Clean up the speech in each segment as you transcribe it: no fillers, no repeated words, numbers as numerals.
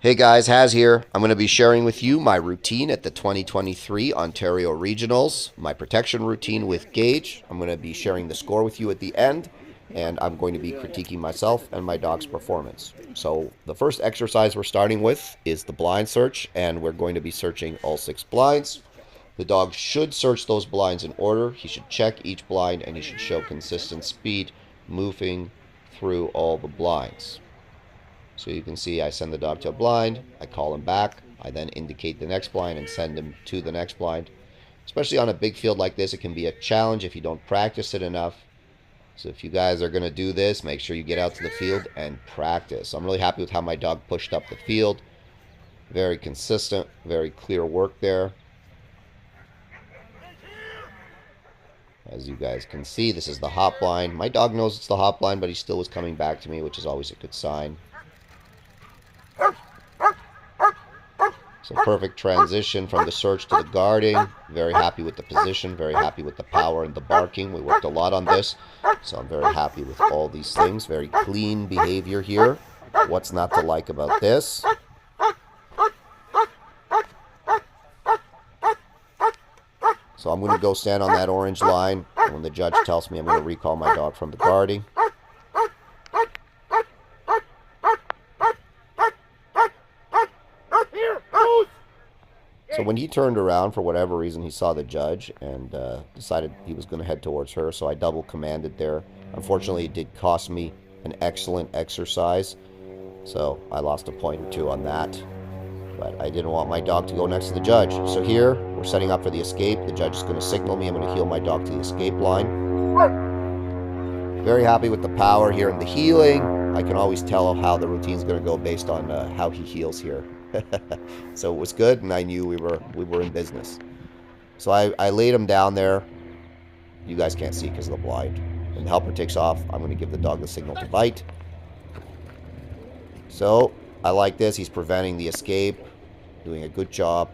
Hey guys, Haz here. I'm going to be sharing with you my routine at the 2023 Ontario Regionals, my protection routine with Gage. I'm going to be sharing the score with you at the end, and I'm going to be critiquing myself and my dog's performance. So the first exercise we're starting with is the blind search, and we're going to be searching all 6 blinds. The dog should search those blinds in order. He should check each blind, and he should show consistent speed moving through all the blinds. So you can see I send the dog to a blind, I call him back, I then indicate the next blind and send him to the next blind. Especially on a big field like this, it can be a challenge if you don't practice it enough. So if you guys are going to do this, make sure you get out to the field and practice. I'm really happy with how my dog pushed up the field. Very consistent, very clear work there. As you guys can see, this is the hot blind. My dog knows it's the hot blind, but he still was coming back to me, which is always a good sign. So perfect transition from the search to the guarding. Very happy with the position, very happy with the power and the barking. We worked a lot on this, so I'm very happy with all these things. Very clean behavior here. What's not to like about this? So I'm going to go stand on that orange line. And when the judge tells me I'm going to recall my dog from the guarding. So when he turned around, for whatever reason, he saw the judge and decided he was going to head towards her. So I double commanded there. Unfortunately, it did cost me an excellent exercise. So I lost a point or two on that. But I didn't want my dog to go next to the judge. So here, we're setting up for the escape. The judge is going to signal me. I'm going to heel my dog to the escape line. Very happy with the power here and the heeling. I can always tell how the routine is going to go based on how he heels here. So it was good, and I knew we were in business. So I laid him down there. You guys can't see because of the blind. When the helper takes off, I'm going to give the dog the signal to bite. So I like this. He's preventing the escape, doing a good job.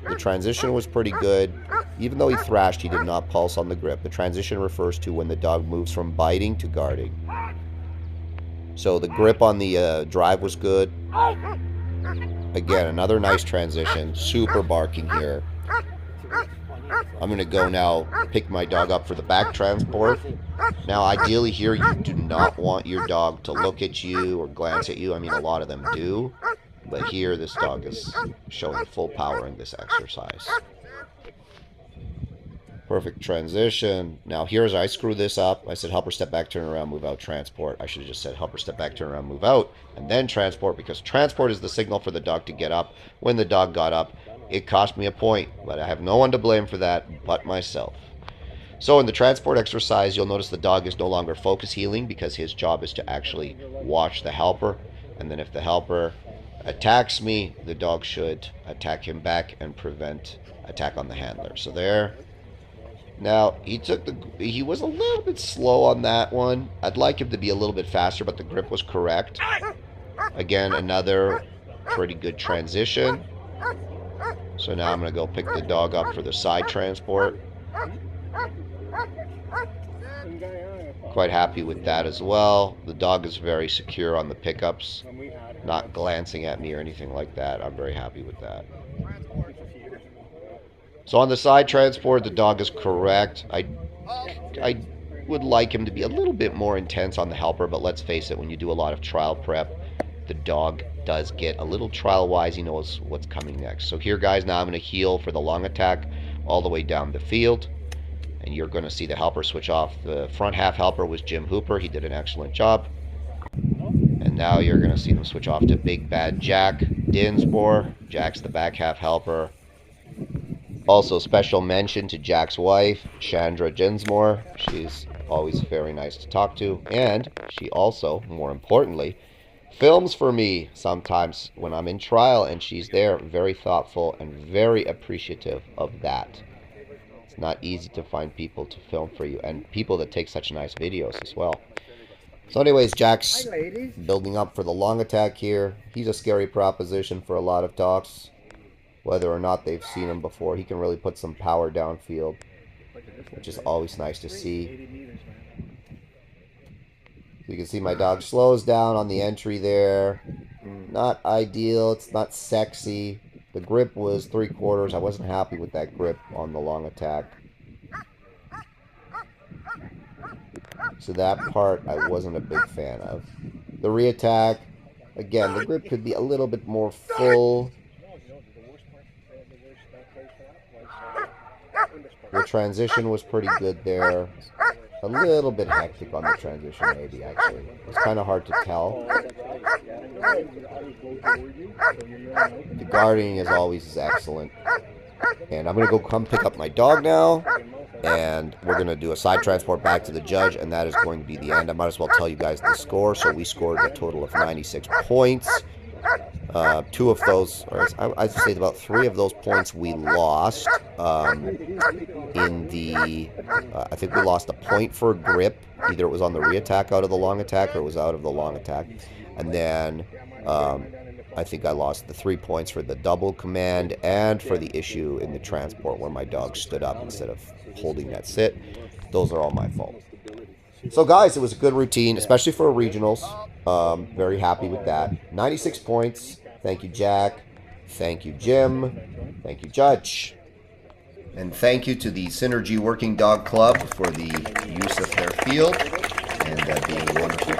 The transition was pretty good. Even though he thrashed, he did not pulse on the grip. The transition refers to when the dog moves from biting to guarding. So the grip on the drive was good. Again, another nice transition. Super barking here. I'm going to go now pick my dog up for the back transport. Now, ideally here, you do not want your dog to look at you or glance at you. I mean, a lot of them do. But here, this dog is showing full power in this exercise. Perfect transition. Now, here's I screw this up. I said, helper, step back, turn around, move out, transport. I should have just said, helper, step back, turn around, move out, and then transport, because transport is the signal for the dog to get up. When the dog got up, it cost me a point, but I have no one to blame for that but myself. So in the transport exercise, you'll notice the dog is no longer focus healing because his job is to actually watch the helper. And then if the helper attacks me, the dog should attack him back and prevent attack on the handler. So there. Now, he was a little bit slow on that one. I'd like him to be a little bit faster, but the grip was correct. Again, another pretty good transition. So now I'm going to go pick the dog up for the side transport. Quite happy with that as well. The dog is very secure on the pickups, not glancing at me or anything like that. I'm very happy with that. So on the side transport, the dog is correct. I would like him to be a little bit more intense on the helper, but let's face it, when you do a lot of trial prep, the dog does get a little trial-wise. He knows what's coming next. So here, guys, now I'm going to heel for the long attack all the way down the field. And you're going to see the helper switch off. The front half helper was Jim Hooper. He did an excellent job. And now you're going to see them switch off to Big Bad Jack Dinsmore. Jack's the back half helper. Also, special mention to Jack's wife, Chandra Dinsmore. She's always very nice to talk to. And she also, more importantly, films for me sometimes when I'm in trial, and she's there, very thoughtful and very appreciative of that. It's not easy to find people to film for you, and people that take such nice videos as well. So anyways, Jack's building up for the long attack here. He's a scary proposition for a lot of dogs. Whether or not they've seen him before, he can really put some power downfield, which is always nice to see. You can see my dog slows down on the entry there. Not ideal. It's not sexy. The grip was 3/4. I wasn't happy with that grip on the long attack. So that part I wasn't a big fan of. The re-attack, again, the grip could be a little bit more full. The transition was pretty good there. A little bit hectic on the transition, maybe, actually. It's kind of hard to tell. The guarding, as always, is excellent. And I'm going to go come pick up my dog now. And we're going to do a side transport back to the judge, and that is going to be the end. I might as well tell you guys the score. So we scored a total of 96 points. 2 of those, or I'd say about 3 of those points we lost. In the, I think we lost a point for grip. Either it was on the re-attack out of the long attack, or it was out of the long attack. And then I think I lost the 3 points for the double command and for the issue in the transport where my dog stood up instead of holding that sit. Those are all my fault. So guys, it was a good routine, especially for regionals. Very happy with that. 96 points. Thank you, Jack. Thank you, Jim. Thank you, Judge. And thank you to the Synergy Working Dog Club for the use of their field and being wonderful.